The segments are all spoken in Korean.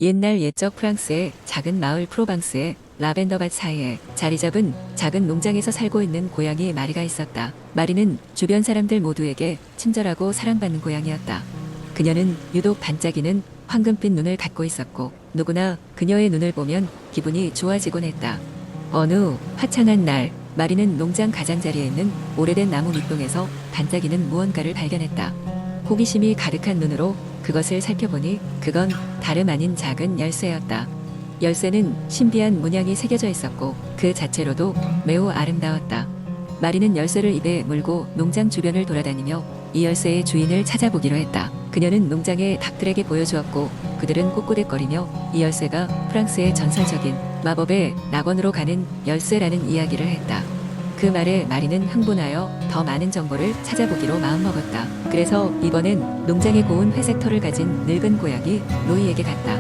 옛날 옛적 프랑스의 작은 마을 프로방스의 라벤더밭 사이에 자리 잡은 작은 농장에서 살고 있는 고양이 마리가 있었다. 마리는 주변 사람들 모두에게 친절하고 사랑받는 고양이였다. 그녀는 유독 반짝이는 황금빛 눈을 갖고 있었고 누구나 그녀의 눈을 보면 기분이 좋아지곤 했다. 어느 화창한 날 마리는 농장 가장자리에 있는 오래된 나무 밑동에서 반짝이는 무언가를 발견했다. 호기심이 가득한 눈으로 그것을 살펴보니 그건 다름 아닌 작은 열쇠였다. 열쇠는 신비한 문양이 새겨져 있었고 그 자체로도 매우 아름다웠다. 마리는 열쇠를 입에 물고 농장 주변을 돌아다니며 이 열쇠의 주인을 찾아보기로 했다. 그녀는 농장의 닭들에게 보여주었고 그들은 꼬꼬댁거리며 이 열쇠가 프랑스의 전설적인 마법의 낙원으로 가는 열쇠라는 이야기를 했다. 그 말에 마리는 흥분하여 더 많은 정보를 찾아보기로 마음먹었다. 그래서 이번엔 농장에 고운 회색 털을 가진 늙은 고양이 루이에게 갔다.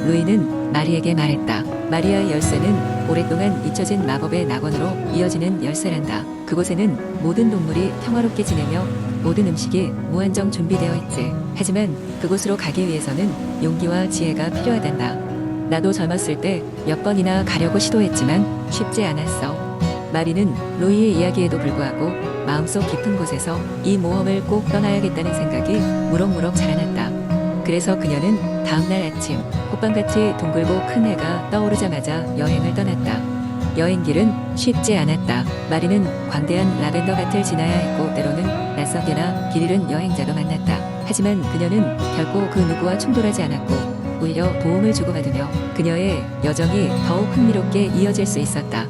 루이는 마리에게 말했다. 마리아의 열쇠는 오랫동안 잊혀진 마법의 낙원으로 이어지는 열쇠란다. 그곳에는 모든 동물이 평화롭게 지내며 모든 음식이 무한정 준비되어 있지. 하지만 그곳으로 가기 위해서는 용기와 지혜가 필요하단다. 나도 젊었을 때 몇 번이나 가려고 시도했지만 쉽지 않았어. 마리는 루이의 이야기에도 불구하고 마음속 깊은 곳에서 이 모험을 꼭 떠나야겠다는 생각이 무럭무럭 자라났다. 그래서 그녀는 다음날 아침 호빵같이 둥글고 큰 해가 떠오르자마자 여행을 떠났다. 여행길은 쉽지 않았다. 마리는 광대한 라벤더밭을 지나야 했고 때로는 낯설게나 길 잃은 여행자도 만났다. 하지만 그녀는 결코 그 누구와 충돌하지 않았고 오히려 도움을 주고받으며 그녀의 여정이 더욱 흥미롭게 이어질 수 있었다.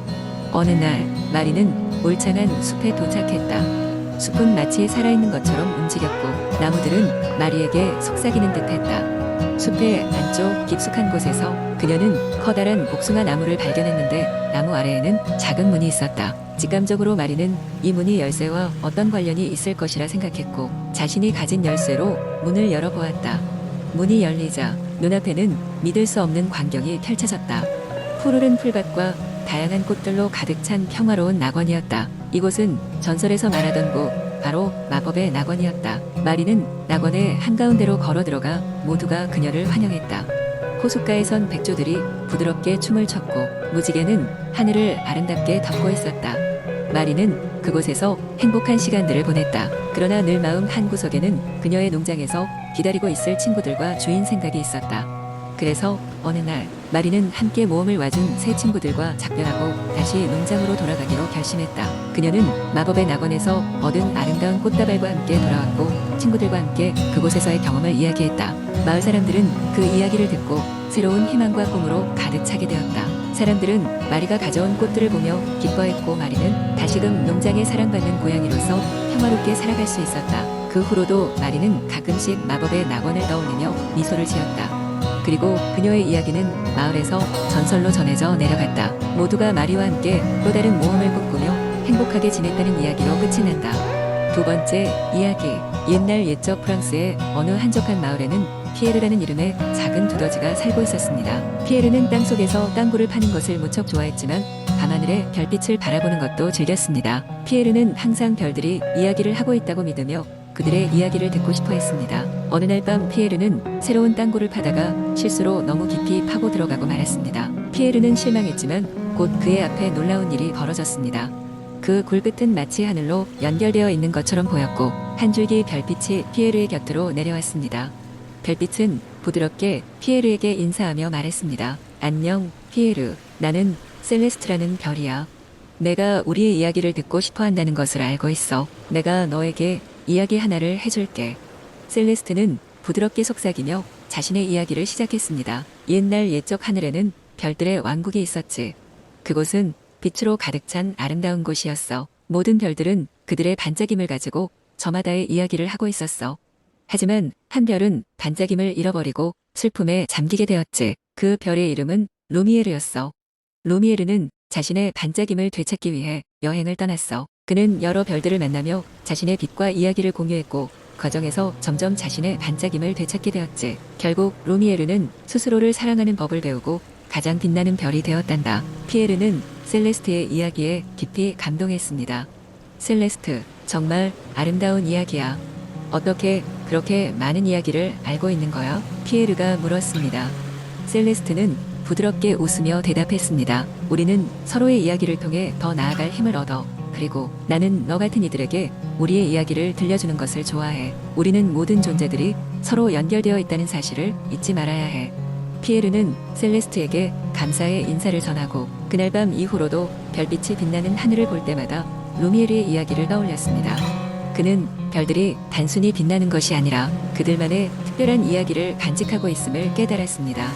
어느 날 마리는 울창한 숲에 도착했다. 숲은 마치 살아있는 것처럼 움직였고 나무들은 마리에게 속삭이는 듯했다. 숲의 안쪽 깊숙한 곳에서 그녀는 커다란 복숭아 나무를 발견했는데 나무 아래에는 작은 문이 있었다. 직감적으로 마리는 이 문이 열쇠와 어떤 관련이 있을 것이라 생각했고 자신이 가진 열쇠로 문을 열어보았다. 문이 열리자 눈앞에는 믿을 수 없는 광경이 펼쳐졌다. 푸르른 풀밭과 다양한 꽃들로 가득 찬 평화로운 낙원이었다. 이곳은 전설에서 말하던 곳, 바로 마법의 낙원이었다. 마리는 낙원의 한가운데로 걸어 들어가 모두가 그녀를 환영했다. 호숫가에 선 백조들이 부드럽게 춤을 췄고 무지개는 하늘을 아름답게 덮고 있었다. 마리는 그곳에서 행복한 시간들을 보냈다. 그러나 늘 마음 한구석에는 그녀의 농장에서 기다리고 있을 친구들과 주인 생각이 있었다. 그래서 어느 날 마리는 함께 모험을 와준 새 친구들과 작별하고 다시 농장으로 돌아가기로 결심했다. 그녀는 마법의 낙원에서 얻은 아름다운 꽃다발과 함께 돌아왔고 친구들과 함께 그곳에서의 경험을 이야기했다. 마을 사람들은 그 이야기를 듣고 새로운 희망과 꿈으로 가득 차게 되었다. 사람들은 마리가 가져온 꽃들을 보며 기뻐했고 마리는 다시금 농장에 사랑받는 고양이로서 평화롭게 살아갈 수 있었다. 그 후로도 마리는 가끔씩 마법의 낙원을 떠올리며 미소를 지었다. 그리고 그녀의 이야기는 마을에서 전설로 전해져 내려갔다. 모두가 마리와 함께 또 다른 모험을 꿈꾸며 행복하게 지냈다는 이야기로 끝이 난다. 두 번째 이야기. 옛날 옛적 프랑스의 어느 한적한 마을에는 피에르라는 이름의 작은 두더지가 살고 있었습니다. 피에르는 땅속에서 땅굴을 파는 것을 무척 좋아했지만 밤하늘의 별빛을 바라보는 것도 즐겼습니다. 피에르는 항상 별들이 이야기를 하고 있다고 믿으며 그들의 이야기를 듣고 싶어 했습니다. 어느 날 밤 피에르는 새로운 땅굴을 파다가 실수로 너무 깊이 파고 들어가고 말았습니다. 피에르는 실망했지만 곧 그의 앞에 놀라운 일이 벌어졌습니다. 그 굴끝은 마치 하늘로 연결되어 있는 것처럼 보였고 한 줄기 별빛이 피에르의 곁으로 내려왔습니다. 별빛은 부드럽게 피에르에게 인사하며 말했습니다. 안녕, 피에르. 나는 셀레스트라는 별이야. 내가 우리의 이야기를 듣고 싶어 한다는 것을 알고 있어. 내가 너에게 이야기 하나를 해줄게. 셀레스트는 부드럽게 속삭이며 자신의 이야기를 시작했습니다. 옛날 옛적 하늘에는 별들의 왕국이 있었지. 그곳은 빛으로 가득 찬 아름다운 곳이었어. 모든 별들은 그들의 반짝임을 가지고 저마다의 이야기를 하고 있었어. 하지만 한 별은 반짝임을 잃어버리고 슬픔에 잠기게 되었지. 그 별의 이름은 루미에르였어. 루미에르는 자신의 반짝임을 되찾기 위해 여행을 떠났어. 그는 여러 별들을 만나며 자신의 빛과 이야기를 공유했고 과정에서 점점 자신의 반짝임을 되찾게 되었지. 결국 루미에르는 스스로를 사랑하는 법을 배우고 가장 빛나는 별이 되었단다. 피에르는 셀레스트의 이야기에 깊이 감동했습니다. 셀레스트, 정말 아름다운 이야기야. 어떻게 그렇게 많은 이야기를 알고 있는 거야? 피에르가 물었습니다. 셀레스트는 부드럽게 웃으며 대답했습니다. 우리는 서로의 이야기를 통해 더 나아갈 힘을 얻어. 그리고 나는 너 같은 이들에게 우리의 이야기를 들려주는 것을 좋아해. 우리는 모든 존재들이 서로 연결되어 있다는 사실을 잊지 말아야 해. 피에르는 셀레스트에게 감사의 인사를 전하고 그날 밤 이후로도 별빛이 빛나는 하늘을 볼 때마다 루미에르의 이야기를 떠올렸습니다. 그는 별들이 단순히 빛나는 것이 아니라 그들만의 특별한 이야기를 간직하고 있음을 깨달았습니다.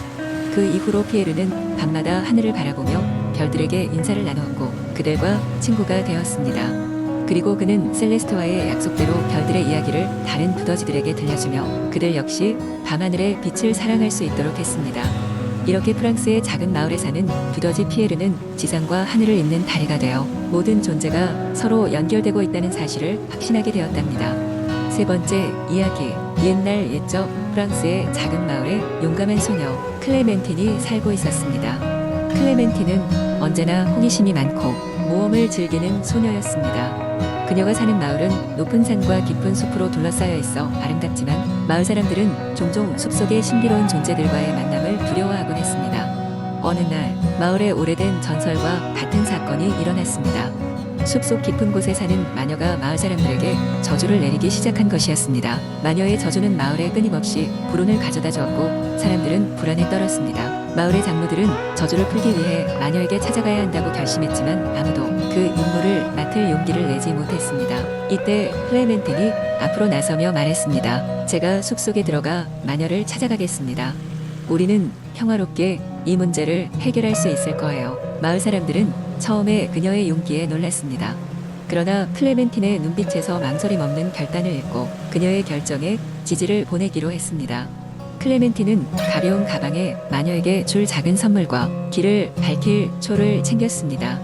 그 이후로 피에르는 밤마다 하늘을 바라보며 별들에게 인사를 나누었고 그들과 친구가 되었습니다. 그리고 그는 셀레스트와의 약속대로 별들의 이야기를 다른 두더지들에게 들려주며 그들 역시 밤하늘의 빛을 사랑할 수 있도록 했습니다. 이렇게 프랑스의 작은 마을에 사는 두더지 피에르는 지상과 하늘을 잇는 다리가 되어 모든 존재가 서로 연결되고 있다는 사실을 확신하게 되었답니다. 세 번째 이야기. 옛날 옛적 프랑스의 작은 마을에 용감한 소녀 클레멘틴이 살고 있었습니다. 클레멘틴은 언제나 호기심이 많고 모험을 즐기는 소녀였습니다. 그녀가 사는 마을은 높은 산과 깊은 숲으로 둘러싸여 있어 아름답지만 마을 사람들은 종종 숲속의 신비로운 존재들과의 만남을 두려워하곤 했습니다. 어느 날 마을에 오래된 전설과 같은 사건이 일어났습니다. 숲속 깊은 곳에 사는 마녀가 마을 사람들에게 저주를 내리기 시작한 것이었습니다. 마녀의 저주는 마을에 끊임없이 불운을 가져다 주었고 사람들은 불안에 떨었습니다. 마을의 장로들은 저주를 풀기 위해 마녀에게 찾아가야 한다고 결심했지만 아무도 그 임무를 맡을 용기를 내지 못했습니다. 이때 클레멘틴이 앞으로 나서며 말했습니다. 제가 숲속에 들어가 마녀를 찾아가겠습니다. 우리는 평화롭게 이 문제를 해결할 수 있을 거예요. 마을 사람들은 처음에 그녀의 용기에 놀랐습니다. 그러나 클레멘틴의 눈빛에서 망설임 없는 결단을 읽고 그녀의 결정에 지지를 보내기로 했습니다. 클레멘틴은 가벼운 가방에 마녀에게 줄 작은 선물과 길을 밝힐 초를 챙겼습니다.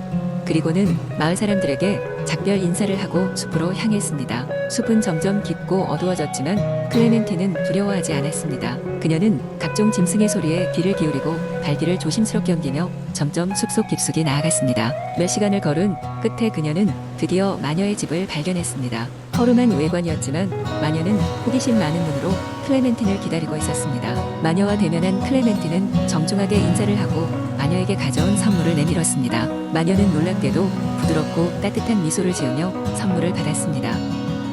그리고는 마을 사람들에게 작별 인사를 하고 숲으로 향했습니다. 숲은 점점 깊고 어두워졌지만 클레멘틴은 두려워하지 않았습니다. 그녀는 각종 짐승의 소리에 귀를 기울이고 발길을 조심스럽게 옮기며 점점 숲속 깊숙이 나아갔습니다. 몇 시간을 걸은 끝에 그녀는 드디어 마녀의 집을 발견했습니다. 허름한 외관이었지만 마녀는 호기심 많은 눈으로 클레멘틴을 기다리고 있었습니다. 마녀와 대면한 클레멘틴은 정중하게 인사를 하고 마녀에게 가져온 선물을 내밀었습니다. 마녀는 놀랍게도 부드럽고 따뜻한 미소를 지으며 선물을 받았습니다.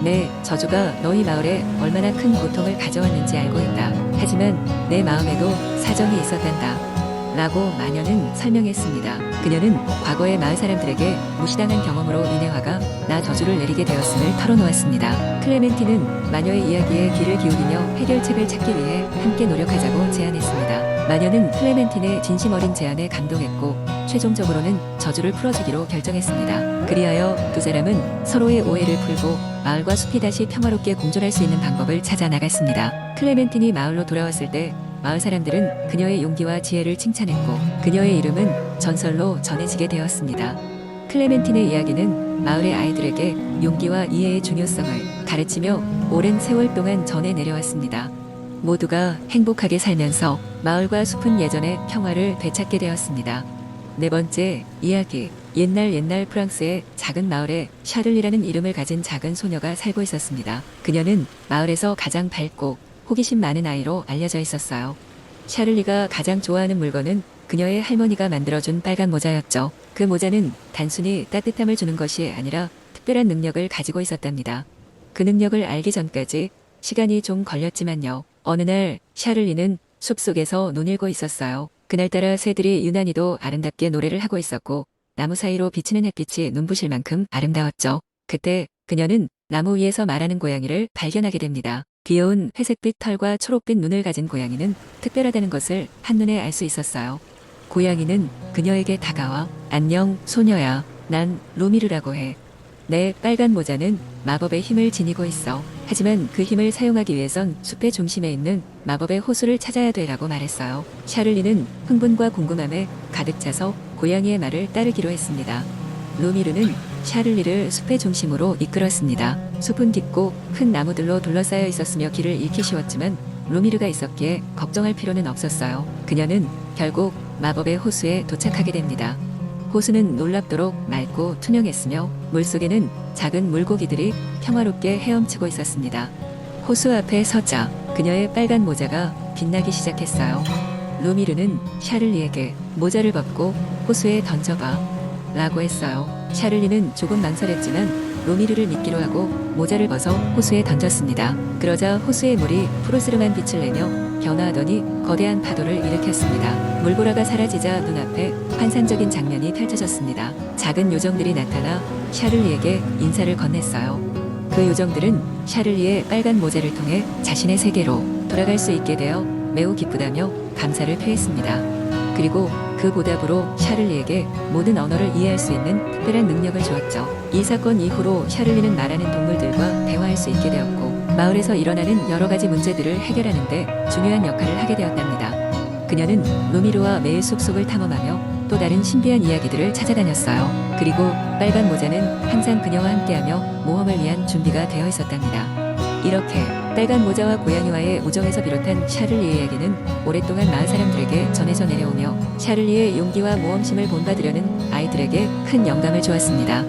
내 저주가 너희 마을에 얼마나 큰 고통을 가져왔는지 알고 있다. 하지만 내 마음에도 사정이 있었단다. 라고 마녀는 설명했습니다. 그녀는 과거의 마을 사람들에게 무시당한 경험으로 인해 화가 나 저주를 내리게 되었음을 털어놓았습니다. 클레멘틴은 마녀의 이야기에 귀를 기울이며 해결책을 찾기 위해 함께 노력하자고 제안했습니다. 마녀는 클레멘틴의 진심 어린 제안에 감동했고 최종적으로는 저주를 풀어주기로 결정했습니다. 그리하여 두 사람은 서로의 오해를 풀고 마을과 숲이 다시 평화롭게 공존할 수 있는 방법을 찾아 나갔습니다. 클레멘틴이 마을로 돌아왔을 때 마을 사람들은 그녀의 용기와 지혜를 칭찬했고 그녀의 이름은 전설로 전해지게 되었습니다. 클레멘틴의 이야기는 마을의 아이들에게 용기와 이해의 중요성을 가르치며 오랜 세월 동안 전해 내려왔습니다. 모두가 행복하게 살면서 마을과 숲은 예전의 평화를 되찾게 되었습니다. 네 번째 이야기. 옛날 프랑스의 작은 마을에 샤를리라는 이름을 가진 작은 소녀가 살고 있었습니다. 그녀는 마을에서 가장 밝고 호기심 많은 아이로 알려져 있었어요. 샤를리가 가장 좋아하는 물건은 그녀의 할머니가 만들어준 빨간 모자였죠. 그 모자는 단순히 따뜻함을 주는 것이 아니라 특별한 능력을 가지고 있었답니다. 그 능력을 알기 전까지 시간이 좀 걸렸지만요. 어느 날 샤를리는 숲속에서 논일고 있었어요. 그날따라 새들이 유난히도 아름답게 노래를 하고 있었고 나무 사이로 비치는 햇빛이 눈부실 만큼 아름다웠죠. 그때 그녀는 나무 위에서 말하는 고양이를 발견하게 됩니다. 귀여운 회색빛 털과 초록빛 눈을 가진 고양이는 특별하다는 것을 한눈에 알 수 있었어요. 고양이는 그녀에게 다가와 안녕 소녀야. 난 루미르라고 해. 내 빨간 모자는 마법의 힘을 지니고 있어. 하지만 그 힘을 사용하기 위해선 숲의 중심에 있는 마법의 호수를 찾아야 돼라고 말했어요. 샤를리는 흥분과 궁금함에 가득 차서 고양이의 말을 따르기로 했습니다. 루미르는 샤를리를 숲의 중심으로 이끌었습니다. 숲은 깊고 큰 나무들로 둘러싸여 있었으며 길을 잃기 쉬웠지만 루미르가 있었기에 걱정할 필요는 없었어요. 그녀는 결국 마법의 호수에 도착하게 됩니다. 호수는 놀랍도록 맑고 투명했으며 물속에는 작은 물고기들이 평화롭게 헤엄치고 있었습니다. 호수 앞에 서자 그녀의 빨간 모자가 빛나기 시작했어요. 루미르는 샤를리에게 모자를 벗고 호수에 던져봐 라고 했어요. 샤를리는 조금 망설였지만 루미르를 믿기로 하고 모자를 벗어 호수에 던졌습니다. 그러자 호수의 물이 푸르스름한 빛을 내며 변화하더니 거대한 파도를 일으켰습니다. 물보라가 사라지자 눈앞에 환상적인 장면이 펼쳐졌습니다. 작은 요정들이 나타나 샤를리에게 인사를 건넸어요. 그 요정들은 샤를리의 빨간 모자를 통해 자신의 세계로 돌아갈 수 있게 되어 매우 기쁘다며 감사를 표했습니다. 그리고 그 보답으로 샤를리에게 모든 언어를 이해할 수 있는 특별한 능력을 주었죠. 이 사건 이후로 샤를리는 말하는 동물들과 대화할 수 있게 되었고 마을에서 일어나는 여러 가지 문제들을 해결하는 데 중요한 역할을 하게 되었답니다. 그녀는 루미르와 매일 숲속을 탐험하며 또 다른 신비한 이야기들을 찾아다녔어요. 그리고 빨간 모자는 항상 그녀와 함께하며 모험을 위한 준비가 되어 있었답니다. 이렇게 빨간 모자와 고양이와의 우정에서 비롯한 샤를리의 이야기는 오랫동안 마을 사람들에게 전해져 내려오며 샤를리의 용기와 모험심을 본받으려는 아이들에게 큰 영감을 주었습니다.